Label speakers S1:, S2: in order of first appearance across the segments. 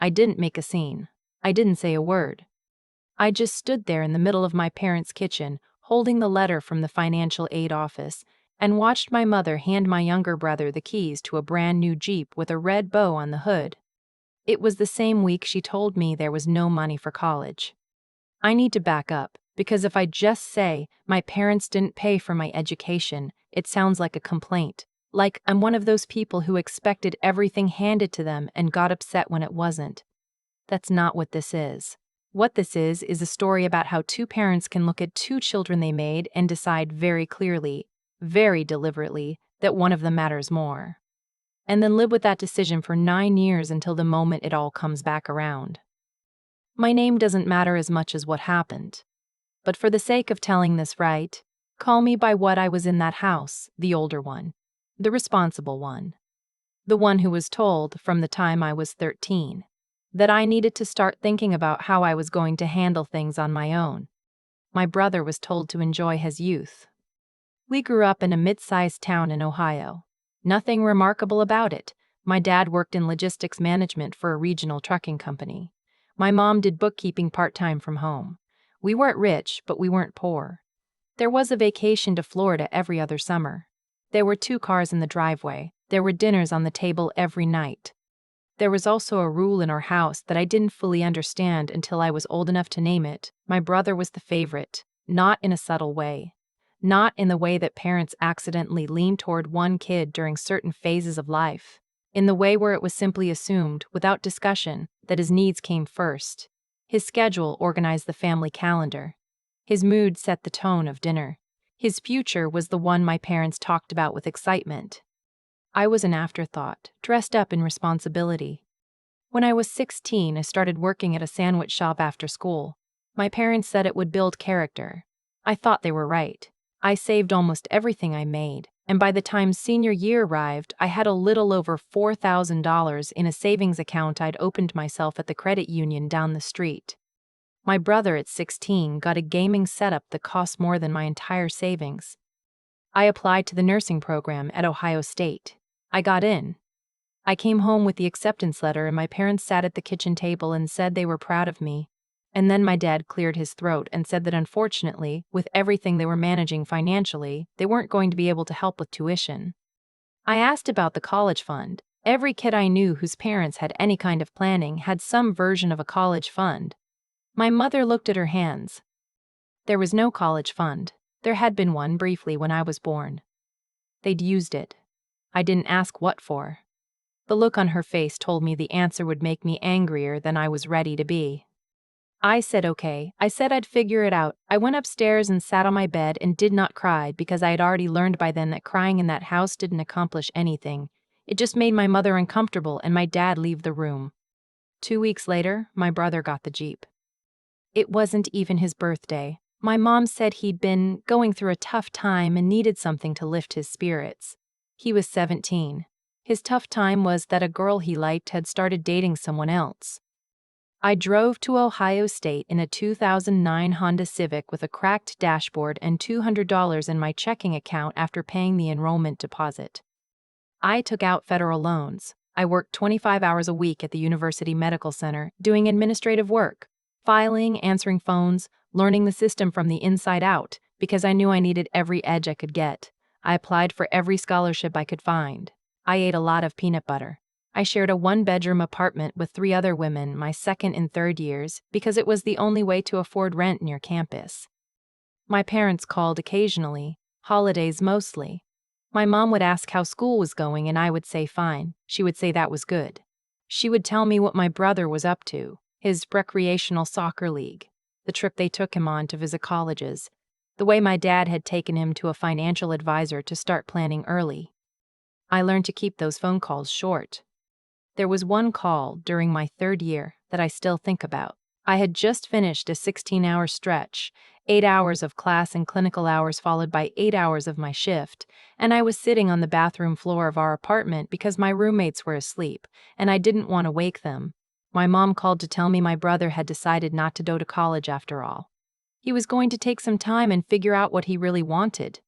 S1: I didn't make a scene. I didn't say a word. I just stood there in the middle of my parents' kitchen, holding the letter from the financial aid office, and watched my mother hand my younger brother the keys to a brand new Jeep with a red bow on the hood. It was the same week she told me there was no money for college. I need to back up, because if I just say my parents didn't pay for my education, it sounds like a complaint. Like I'm one of those people who expected everything handed to them and got upset when it wasn't. That's not what this is. What this is a story about how two parents can look at two children they made and decide very clearly, very deliberately, that one of them matters more. And then live with that decision for 9 years until the moment it all comes back around. My name doesn't matter as much as what happened. But for the sake of telling this right, call me by what I was in that house, the older one, the responsible one. The one who was told, from the time I was 13, that I needed to start thinking about how I was going to handle things on my own. My brother was told to enjoy his youth. We grew up in a mid-sized town in Ohio. Nothing remarkable about it. My dad worked in logistics management for a regional trucking company. My mom did bookkeeping part-time from home. We weren't rich, but we weren't poor. There was a vacation to Florida every other summer. There were 2 cars in the driveway. There were dinners on the table every night. There was also a rule in our house that I didn't fully understand until I was old enough to name it. My brother was the favorite, not in a subtle way. Not in the way that parents accidentally lean toward one kid during certain phases of life. In the way where it was simply assumed, without discussion, that his needs came first. His schedule organized the family calendar. His mood set the tone of dinner. His future was the one my parents talked about with excitement. I was an afterthought, dressed up in responsibility. When I was 16, I started working at a sandwich shop after school. My parents said it would build character. I thought they were right. I saved almost everything I made, and by the time senior year arrived, I had a little over $4,000 in a savings account I'd opened myself at the credit union down the street. My brother at 16 got a gaming setup that cost more than my entire savings. I applied to the nursing program at Ohio State. I got in. I came home with the acceptance letter and my parents sat at the kitchen table and said they were proud of me. And then my dad cleared his throat and said that unfortunately, with everything they were managing financially, they weren't going to be able to help with tuition. I asked about the college fund. Every kid I knew whose parents had any kind of planning had some version of a college fund. My mother looked at her hands. There was no college fund. There had been one briefly when I was born. They'd used it. I didn't ask what for. The look on her face told me the answer would make me angrier than I was ready to be. I said okay. I said I'd figure it out. I went upstairs and sat on my bed and did not cry because I had already learned by then that crying in that house didn't accomplish anything. It just made my mother uncomfortable and my dad leave the room. 2 weeks later, my brother got the Jeep. It wasn't even his birthday. My mom said he'd been going through a tough time and needed something to lift his spirits. He was 17. His tough time was that a girl he liked had started dating someone else. I drove to Ohio State in a 2009 Honda Civic with a cracked dashboard and $200 in my checking account after paying the enrollment deposit. I took out federal loans. I worked 25 hours a week at the University Medical Center, doing administrative work, filing, answering phones, learning the system from the inside out, because I knew I needed every edge I could get. I applied for every scholarship I could find. I ate a lot of peanut butter. I shared a 1-bedroom apartment with 3 other women my second and third years because it was the only way to afford rent near campus. My parents called occasionally, holidays mostly. My mom would ask how school was going and I would say fine. She would say that was good. She would tell me what my brother was up to, his recreational soccer league, the trip they took him on to visit colleges, the way my dad had taken him to a financial advisor to start planning early. I learned to keep those phone calls short. There was one call during my 3rd year that I still think about. I had just finished a 16-hour stretch, 8 hours of class and clinical hours followed by 8 hours of my shift, and I was sitting on the bathroom floor of our apartment because my roommates were asleep, and I didn't want to wake them. My mom called to tell me my brother had decided not to go to college after all. He was going to take some time and figure out what he really wanted.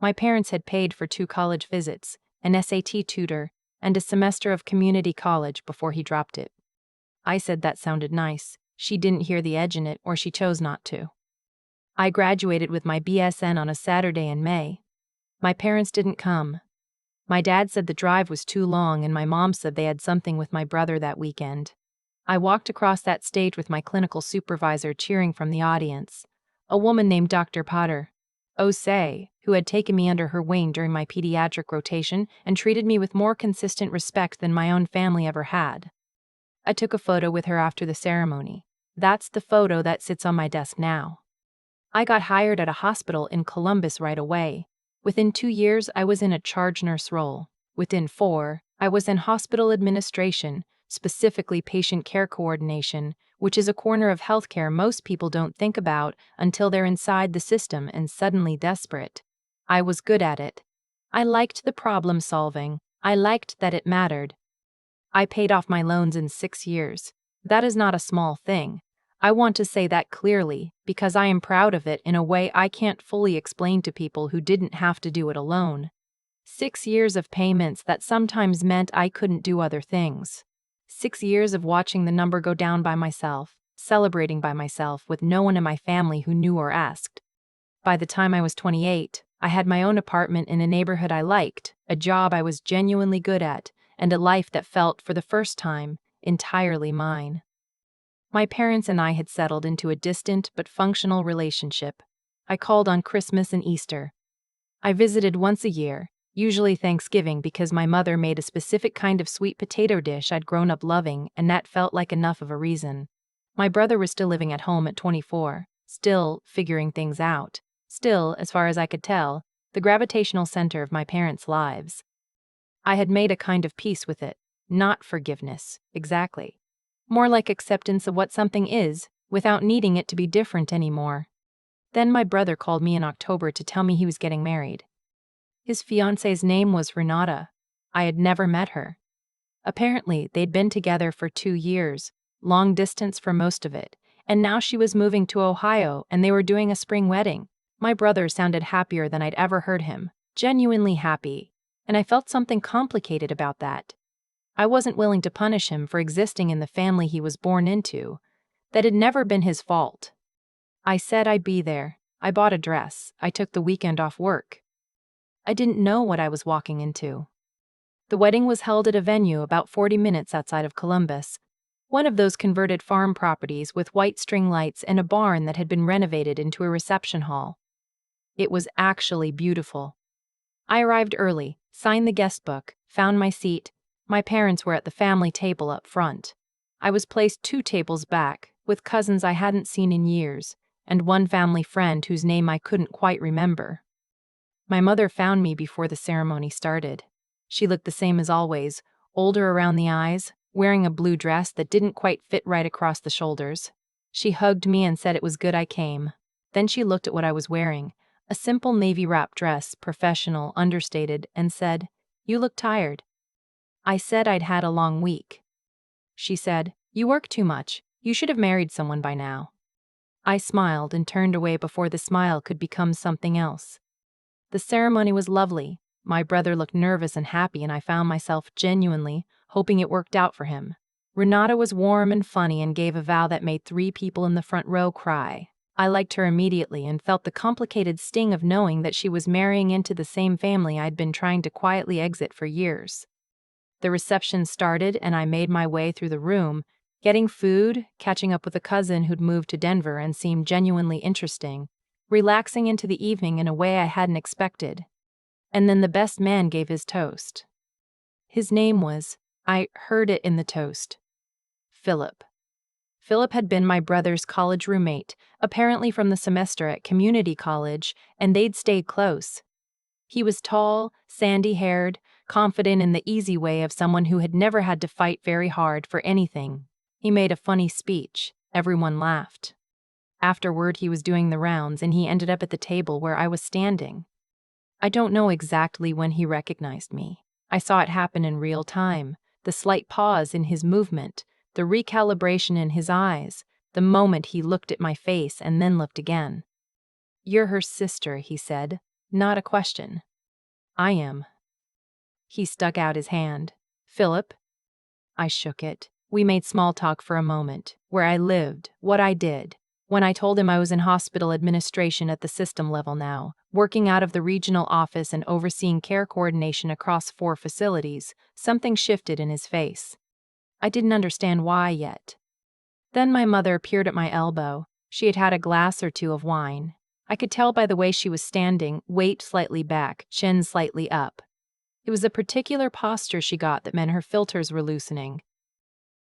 S1: My parents had paid for 2 college visits, an SAT tutor, and a semester of community college before he dropped it. I said that sounded nice. She didn't hear the edge in it, or she chose not to. I graduated with my BSN on a Saturday in May. My parents didn't come. My dad said the drive was too long, and my mom said they had something with my brother that weekend. I walked across that stage with my clinical supervisor cheering from the audience, a woman named Dr. Potter, Osei, who had taken me under her wing during my pediatric rotation and treated me with more consistent respect than my own family ever had. I took a photo with her after the ceremony. That's the photo that sits on my desk now. I got hired at a hospital in Columbus right away. Within 2 years, I was in a charge nurse role. Within 4, I was in hospital administration, specifically patient care coordination, which is a corner of healthcare most people don't think about until they're inside the system and suddenly desperate. I was good at it. I liked the problem solving. I liked that it mattered. I paid off my loans in 6 years. That is not a small thing. I want to say that clearly, because I am proud of it in a way I can't fully explain to people who didn't have to do it alone. 6 years of payments that sometimes meant I couldn't do other things. 6 years of watching the number go down by myself, celebrating by myself with no one in my family who knew or asked. By the time I was 28, I had my own apartment in a neighborhood I liked, a job I was genuinely good at, and a life that felt, for the first time, entirely mine. My parents and I had settled into a distant but functional relationship. I called on Christmas and Easter. I visited once a year, usually Thanksgiving, because my mother made a specific kind of sweet potato dish I'd grown up loving, and that felt like enough of a reason. My brother was still living at home at 24, still figuring things out, still, as far as I could tell, the gravitational center of my parents' lives. I had made a kind of peace with it, not forgiveness, exactly. More like acceptance of what something is, without needing it to be different anymore. Then my brother called me in October to tell me he was getting married. His fiance's name was Renata. I had never met her. Apparently, they'd been together for 2 years, long distance for most of it, and now she was moving to Ohio and they were doing a spring wedding. My brother sounded happier than I'd ever heard him, genuinely happy, and I felt something complicated about that. I wasn't willing to punish him for existing in the family he was born into. That had never been his fault. I said I'd be there. I bought a dress. I took the weekend off work. I didn't know what I was walking into. The wedding was held at a venue about 40 minutes outside of Columbus, one of those converted farm properties with white string lights and a barn that had been renovated into a reception hall. It was actually beautiful. I arrived early, signed the guest book, found my seat. My parents were at the family table up front. I was placed 2 tables back, with cousins I hadn't seen in years, and one family friend whose name I couldn't quite remember. My mother found me before the ceremony started. She looked the same as always, older around the eyes, wearing a blue dress that didn't quite fit right across the shoulders. She hugged me and said it was good I came. Then she looked at what I was wearing, a simple navy wrap dress, professional, understated, and said, "You look tired." I said I'd had a long week. She said, "You work too much. You should have married someone by now." I smiled and turned away before the smile could become something else. The ceremony was lovely. My brother looked nervous and happy, and I found myself genuinely hoping it worked out for him. Renata was warm and funny and gave a vow that made 3 people in the front row cry. I liked her immediately and felt the complicated sting of knowing that she was marrying into the same family I'd been trying to quietly exit for years. The reception started and I made my way through the room, getting food, catching up with a cousin who'd moved to Denver and seemed genuinely interesting, relaxing into the evening in a way I hadn't expected. And then the best man gave his toast. His name was, I heard it in the toast, Philip. Philip had been my brother's college roommate, apparently from the semester at community college, and they'd stayed close. He was tall, sandy-haired, confident in the easy way of someone who had never had to fight very hard for anything. He made a funny speech. Everyone laughed. Afterward, he was doing the rounds, and he ended up at the table where I was standing. I don't know exactly when he recognized me. I saw it happen in real time, the slight pause in his movement, the recalibration in his eyes, the moment he looked at my face and then looked again. "You're her sister," he said. Not a question. "I am." He stuck out his hand. "Philip?" I shook it. We made small talk for a moment, where I lived, what I did. When I told him I was in hospital administration at the system level now, working out of the regional office and overseeing care coordination across 4 facilities, something shifted in his face. I didn't understand why yet. Then my mother appeared at my elbow. She had had a glass or two of wine. I could tell by the way she was standing, weight slightly back, chin slightly up. It was a particular posture she got that meant her filters were loosening.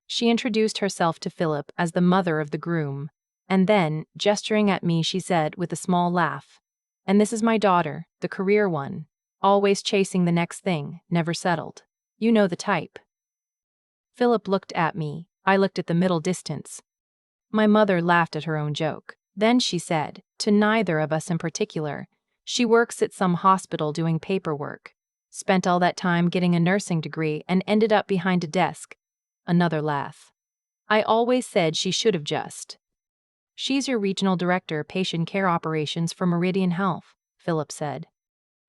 S1: She introduced herself to Philip as the mother of the groom, and then, gesturing at me, she said with a small laugh, "And this is my daughter, the career one, always chasing the next thing, never settled. You know the type." Philip looked at me. I looked at the middle distance. My mother laughed at her own joke. Then she said, to neither of us in particular, "She works at some hospital doing paperwork. Spent all that time getting a nursing degree and ended up behind a desk." Another laugh. "I always said she should have just." "She's your regional director, patient care operations for Meridian Health," Philip said.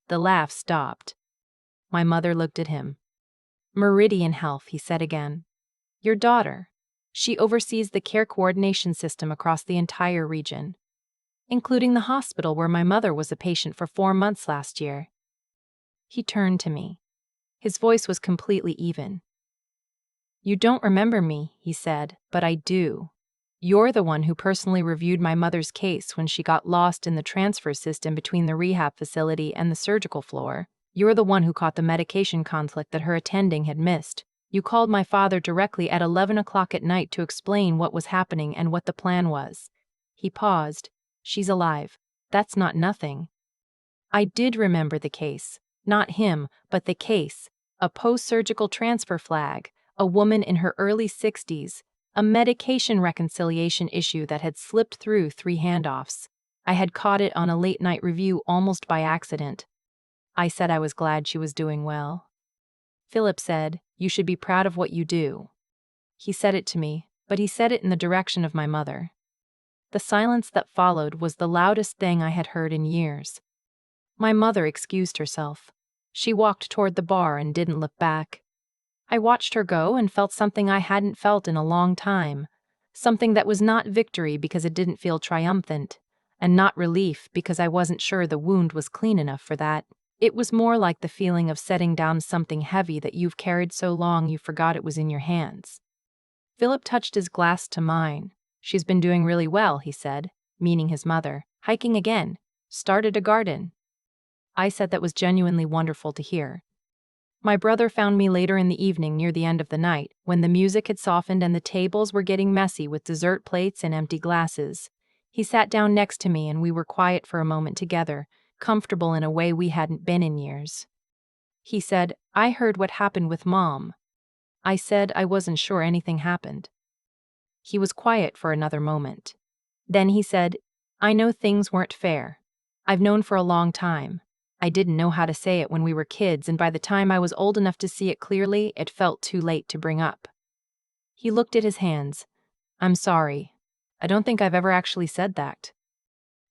S1: The laugh stopped. My mother looked at him. "Meridian Health," he said again. "Your daughter. She oversees the care coordination system across the entire region, including the hospital where my mother was a patient for 4 months last year." He turned to me. His voice was completely even. "You don't remember me," he said, "but I do. You're the one who personally reviewed my mother's case when she got lost in the transfer system between the rehab facility and the surgical floor. You're the one who caught the medication conflict that her attending had missed. You called my father directly at 11 o'clock at night to explain what was happening and what the plan was." He paused. "She's alive. That's not nothing." I did remember the case. Not him, but the case. A post-surgical transfer flag. A woman in her early 60s. A medication reconciliation issue that had slipped through 3 handoffs. I had caught it on a late-night review almost by accident. I said I was glad she was doing well. Philip said, "You should be proud of what you do." He said it to me, but he said it in the direction of my mother. The silence that followed was the loudest thing I had heard in years. My mother excused herself. She walked toward the bar and didn't look back. I watched her go and felt something I hadn't felt in a long time. Something that was not victory because it didn't feel triumphant, and not relief because I wasn't sure the wound was clean enough for that. It was more like the feeling of setting down something heavy that you've carried so long you forgot it was in your hands. Philip touched his glass to mine. "She's been doing really well," he said, meaning his mother. "Hiking again. Started a garden." I said that was genuinely wonderful to hear. My brother found me later in the evening near the end of the night, when the music had softened and the tables were getting messy with dessert plates and empty glasses. He sat down next to me and we were quiet for a moment together, comfortable in a way we hadn't been in years. He said, "I heard what happened with Mom." I said I wasn't sure anything happened. He was quiet for another moment. Then he said, "I know things weren't fair. I've known for a long time. I didn't know how to say it when we were kids, and by the time I was old enough to see it clearly, it felt too late to bring up." He looked at his hands. "I'm sorry. I don't think I've ever actually said that."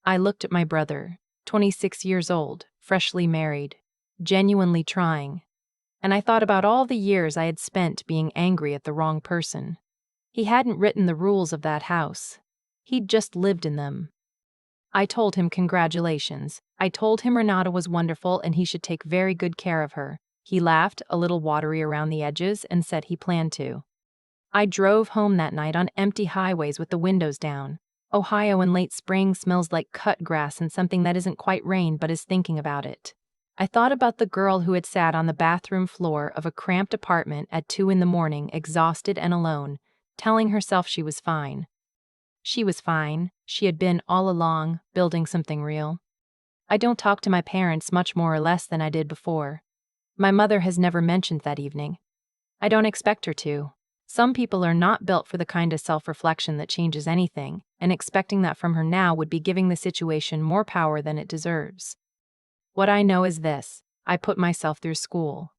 S1: I looked at my brother, 26 years old, freshly married, genuinely trying, and I thought about all the years I had spent being angry at the wrong person. He hadn't written the rules of that house. He'd just lived in them. I told him congratulations. I told him Renata was wonderful and he should take very good care of her. He laughed, a little watery around the edges, and said he planned to. I drove home that night on empty highways with the windows down. Ohio in late spring smells like cut grass and something that isn't quite rain but is thinking about it. I thought about the girl who had sat on the bathroom floor of a cramped apartment at 2 in the morning, exhausted and alone, telling herself she was fine. She was fine. She had been all along, building something real. I don't talk to my parents much more or less than I did before. My mother has never mentioned that evening. I don't expect her to. Some people are not built for the kind of self-reflection that changes anything, and expecting that from her now would be giving the situation more power than it deserves. What I know is this: I put myself through school.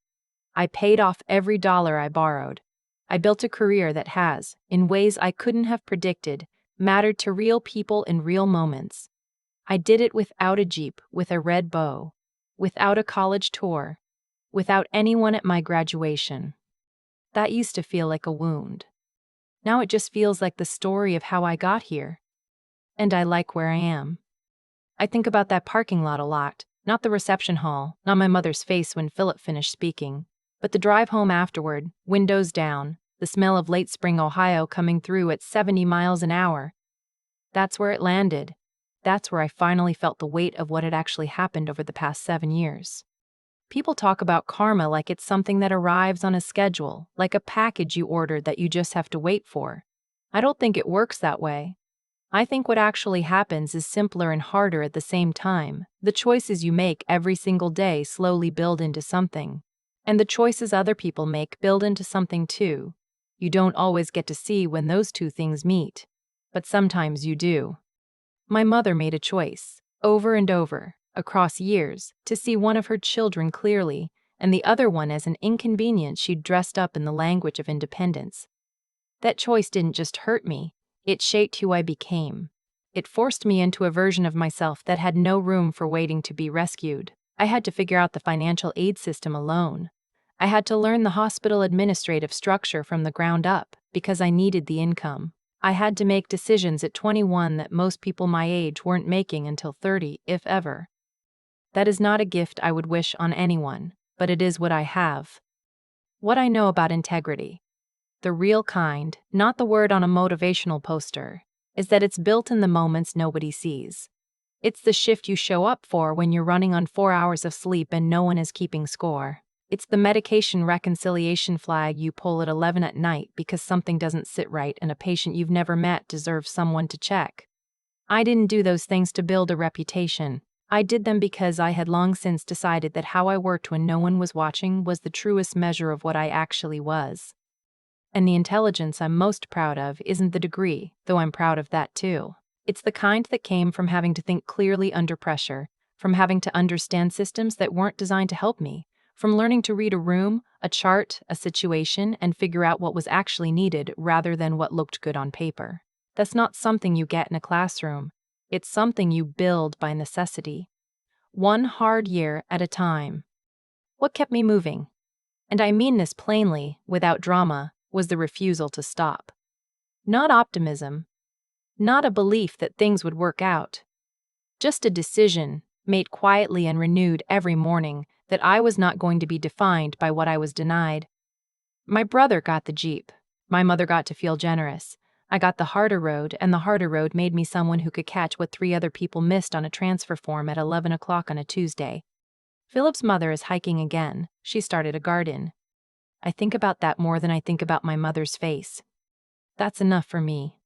S1: I paid off every dollar I borrowed. I built a career that has, in ways I couldn't have predicted, mattered to real people in real moments. I did it without a Jeep with a red bow, without a college tour, without anyone at my graduation. That used to feel like a wound. Now it just feels like the story of how I got here. And I like where I am. I think about that parking lot a lot, not the reception hall, not my mother's face when Philip finished speaking, but the drive home afterward, windows down, the smell of late spring Ohio coming through at 70 miles an hour. That's where it landed. That's where I finally felt the weight of what had actually happened over the past 7 years. People talk about karma like it's something that arrives on a schedule, like a package you ordered that you just have to wait for. I don't think it works that way. I think what actually happens is simpler and harder at the same time. The choices you make every single day slowly build into something. And the choices other people make build into something too. You don't always get to see when those two things meet, but sometimes you do. My mother made a choice, over and over, across years, to see one of her children clearly, and the other one as an inconvenience she'd dressed up in the language of independence. That choice didn't just hurt me, it shaped who I became. It forced me into a version of myself that had no room for waiting to be rescued. I had to figure out the financial aid system alone. I had to learn the hospital administrative structure from the ground up because I needed the income. I had to make decisions at 21 that most people my age weren't making until 30, if ever. That is not a gift I would wish on anyone, but it is what I have. What I know about integrity, the real kind, not the word on a motivational poster, is that it's built in the moments nobody sees. It's the shift you show up for when you're running on 4 hours of sleep and no one is keeping score. It's the medication reconciliation flag you pull at 11 at night because something doesn't sit right and a patient you've never met deserves someone to check. I didn't do those things to build a reputation. I did them because I had long since decided that how I worked when no one was watching was the truest measure of what I actually was. And the intelligence I'm most proud of isn't the degree, though I'm proud of that too. It's the kind that came from having to think clearly under pressure, from having to understand systems that weren't designed to help me, from learning to read a room, a chart, a situation, and figure out what was actually needed rather than what looked good on paper. That's not something you get in a classroom. It's something you build by necessity. One hard year at a time. What kept me moving? And I mean this plainly, without drama, was the refusal to stop. Not optimism. Not a belief that things would work out. Just a decision, made quietly and renewed every morning, that I was not going to be defined by what I was denied. My brother got the Jeep. My mother got to feel generous. I got the harder road, and the harder road made me someone who could catch what 3 other people missed on a transfer form at 11 o'clock on a Tuesday. Philip's mother is hiking again. She started a garden. I think about that more than I think about my mother's face. That's enough for me.